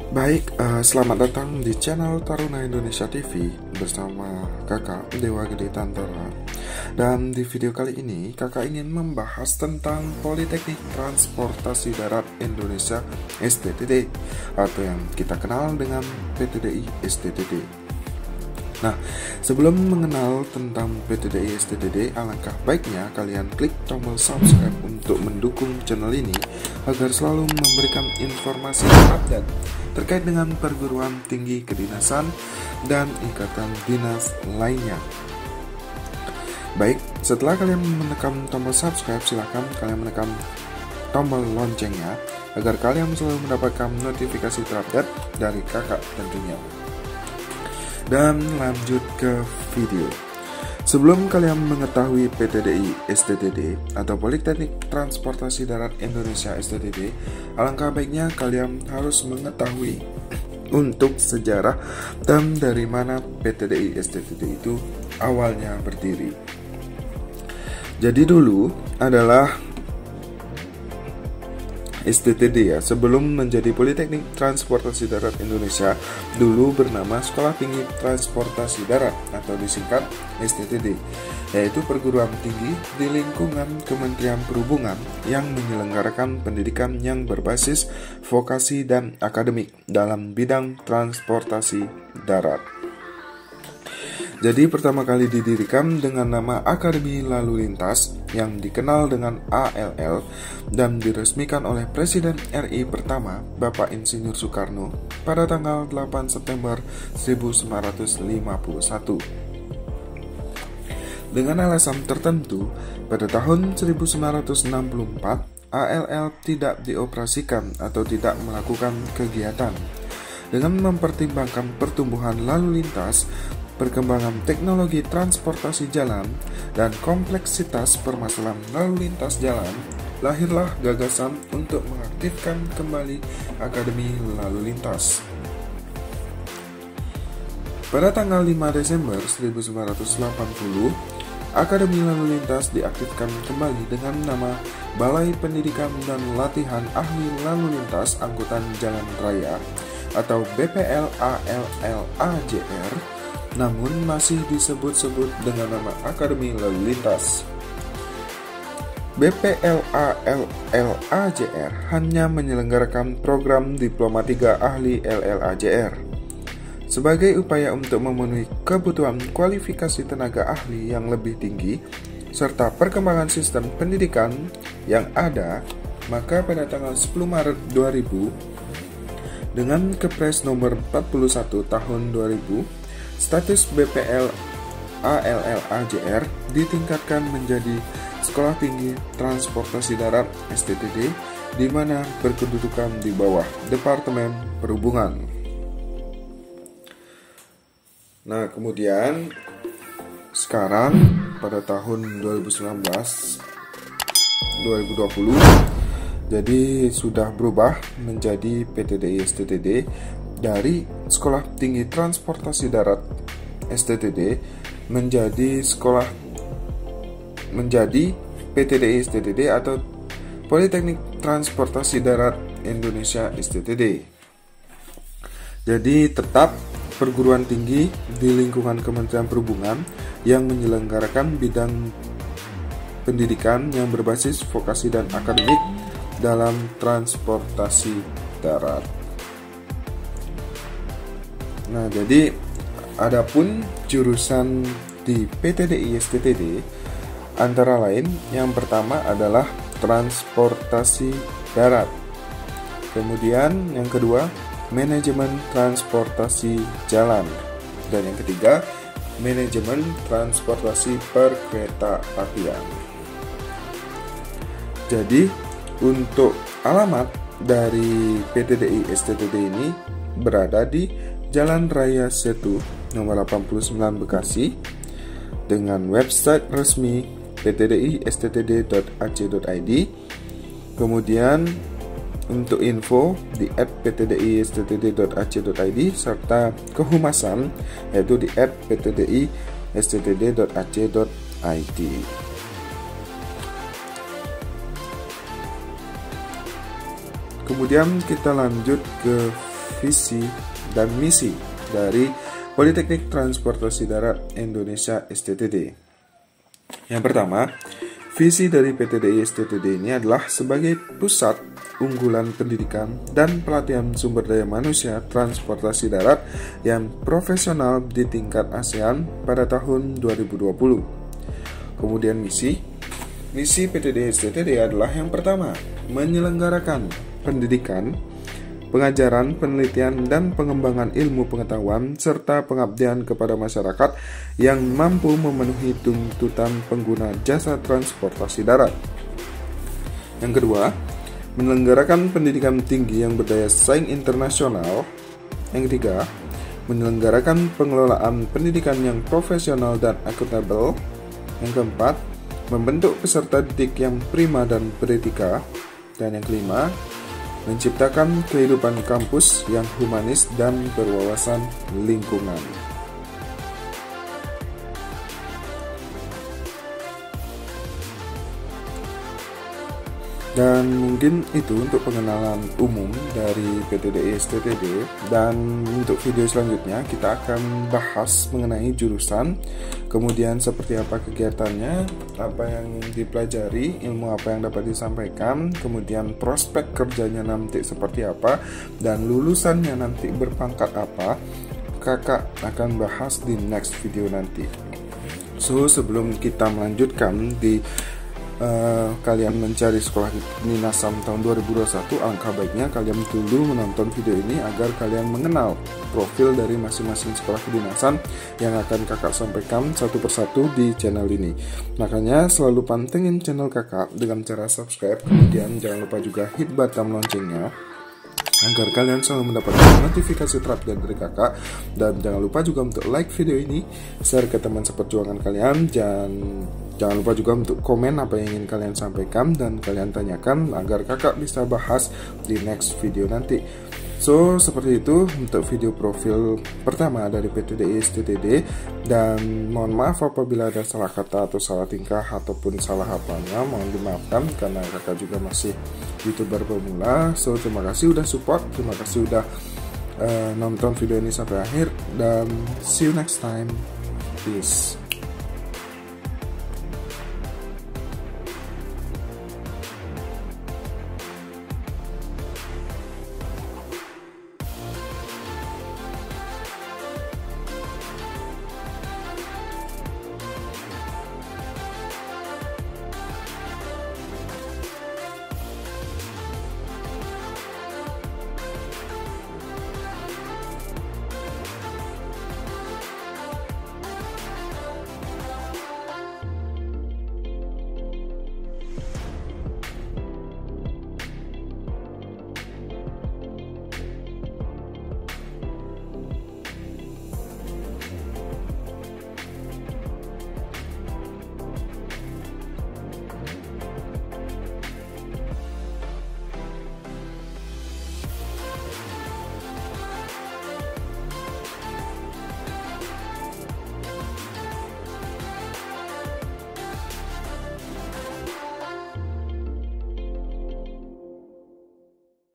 Selamat datang di channel Taruna Indonesia TV bersama kakak Dewa Gede Tantara. Dan di video kali ini kakak ingin membahas tentang Politeknik Transportasi Darat Indonesia STTD, atau yang kita kenal dengan PTDI STTD. Nah, sebelum mengenal tentang PTDI STTD, alangkah baiknya kalian klik tombol subscribe untuk mendukung channel ini agar selalu memberikan informasi update terkait dengan perguruan tinggi kedinasan dan ikatan dinas lainnya. Baik, setelah kalian menekan tombol subscribe, silahkan kalian menekan tombol loncengnya agar kalian selalu mendapatkan notifikasi terupdate dari kakak tentunya. Dan lanjut ke video. Sebelum kalian mengetahui PTDI STTD atau Politeknik Transportasi Darat Indonesia STTD, alangkah baiknya kalian harus mengetahui untuk sejarah dan dari mana PTDI STTD itu awalnya berdiri. Jadi dulu adalah STTD ya, sebelum menjadi Politeknik Transportasi Darat Indonesia, dulu bernama Sekolah Tinggi Transportasi Darat atau disingkat STTD, yaitu perguruan tinggi di lingkungan Kementerian Perhubungan yang menyelenggarakan pendidikan yang berbasis vokasi dan akademik dalam bidang transportasi darat. Jadi pertama kali didirikan dengan nama Akademi Lalu Lintas yang dikenal dengan ALL dan diresmikan oleh Presiden RI pertama Bapak Insinyur Soekarno pada tanggal 8 September 1951. Dengan alasan tertentu, pada tahun 1964 ALL tidak dioperasikan atau tidak melakukan kegiatan. Dengan mempertimbangkan pertumbuhan lalu lintas, perkembangan teknologi transportasi jalan, dan kompleksitas permasalahan lalu lintas jalan, lahirlah gagasan untuk mengaktifkan kembali Akademi Lalu Lintas. Pada tanggal 5 Desember 1980, Akademi Lalu Lintas diaktifkan kembali dengan nama Balai Pendidikan dan Latihan Ahli Lalu Lintas Angkutan Jalan Raya atau BPLALLAJR, namun masih disebut-sebut dengan nama Akademi Lalu Lintas. BPLALLAJR hanya menyelenggarakan program Diploma 3 Ahli LLAJR sebagai upaya untuk memenuhi kebutuhan kualifikasi tenaga ahli yang lebih tinggi serta perkembangan sistem pendidikan yang ada. Maka pada tanggal 10 Maret 2000 dengan Kepres nomor 41 tahun 2000, status BPLALLAJR ditingkatkan menjadi Sekolah Tinggi Transportasi Darat STTD, di mana berkedudukan di bawah Departemen Perhubungan. Nah, kemudian sekarang pada tahun 2019-2020 jadi sudah berubah menjadi PTDI STTD dari Sekolah Tinggi Transportasi Darat STTD menjadi PTDI STTD atau Politeknik Transportasi Darat Indonesia STTD. Jadi tetap perguruan tinggi di lingkungan Kementerian Perhubungan yang menyelenggarakan bidang pendidikan yang berbasis vokasi dan akademik dalam transportasi darat. Nah, jadi adapun jurusan di PTDI STTD antara lain yang pertama adalah transportasi darat. Kemudian yang kedua, manajemen transportasi jalan. Dan yang ketiga, manajemen transportasi perkeretaapian. Jadi, untuk alamat dari PTDI STTD ini berada di Jalan Raya Setu nomor 89 Bekasi dengan website resmi ptdi-sttd.ac.id. Kemudian untuk info di @ptdi-sttd.ac.id serta kehumasan yaitu di @ptdi-sttd.ac.id. Kemudian kita lanjut ke visi dan misi dari Politeknik Transportasi Darat Indonesia STTD. Yang pertama, visi dari PTDI STTD ini adalah sebagai pusat unggulan pendidikan dan pelatihan sumber daya manusia transportasi darat yang profesional di tingkat ASEAN pada tahun 2020. Kemudian misi PTDI STTD adalah yang pertama, menyelenggarakan pendidikan, pengajaran, penelitian, dan pengembangan ilmu pengetahuan, serta pengabdian kepada masyarakat yang mampu memenuhi tuntutan pengguna jasa transportasi darat. Yang kedua, menyelenggarakan pendidikan tinggi yang berdaya saing internasional. Yang ketiga, menyelenggarakan pengelolaan pendidikan yang profesional dan akuntabel. Yang keempat, membentuk peserta didik yang prima dan beretika. Dan yang kelima, menciptakan kehidupan kampus yang humanis dan berwawasan lingkungan. Dan mungkin itu untuk pengenalan umum dari PTDI STTD. Dan untuk video selanjutnya kita akan bahas mengenai jurusan, kemudian seperti apa kegiatannya, apa yang dipelajari, ilmu apa yang dapat disampaikan, kemudian prospek kerjanya nanti seperti apa, dan lulusannya nanti berpangkat apa. Kakak akan bahas di next video nanti. So, sebelum kita melanjutkan di kalian mencari sekolah kedinasan tahun 2021, alangkah baiknya kalian dulu menonton video ini agar kalian mengenal profil dari masing-masing sekolah kedinasan yang akan kakak sampaikan satu persatu di channel ini. Makanya selalu pantengin channel kakak dengan cara subscribe, kemudian jangan lupa juga hit button loncengnya agar kalian selalu mendapatkan notifikasi terupdate dari kakak. Dan jangan lupa juga untuk like video ini, share ke teman seperjuangan kalian, jangan lupa juga untuk komen apa yang ingin kalian sampaikan dan kalian tanyakan agar kakak bisa bahas di next video nanti. So, seperti itu untuk video profil pertama dari PTDI STTD. Dan mohon maaf apabila ada salah kata atau salah tingkah ataupun salah apanya, mohon dimaafkan karena kakak juga masih YouTuber pemula. So, terima kasih udah support, terima kasih udah nonton video ini sampai akhir, dan see you next time. Peace.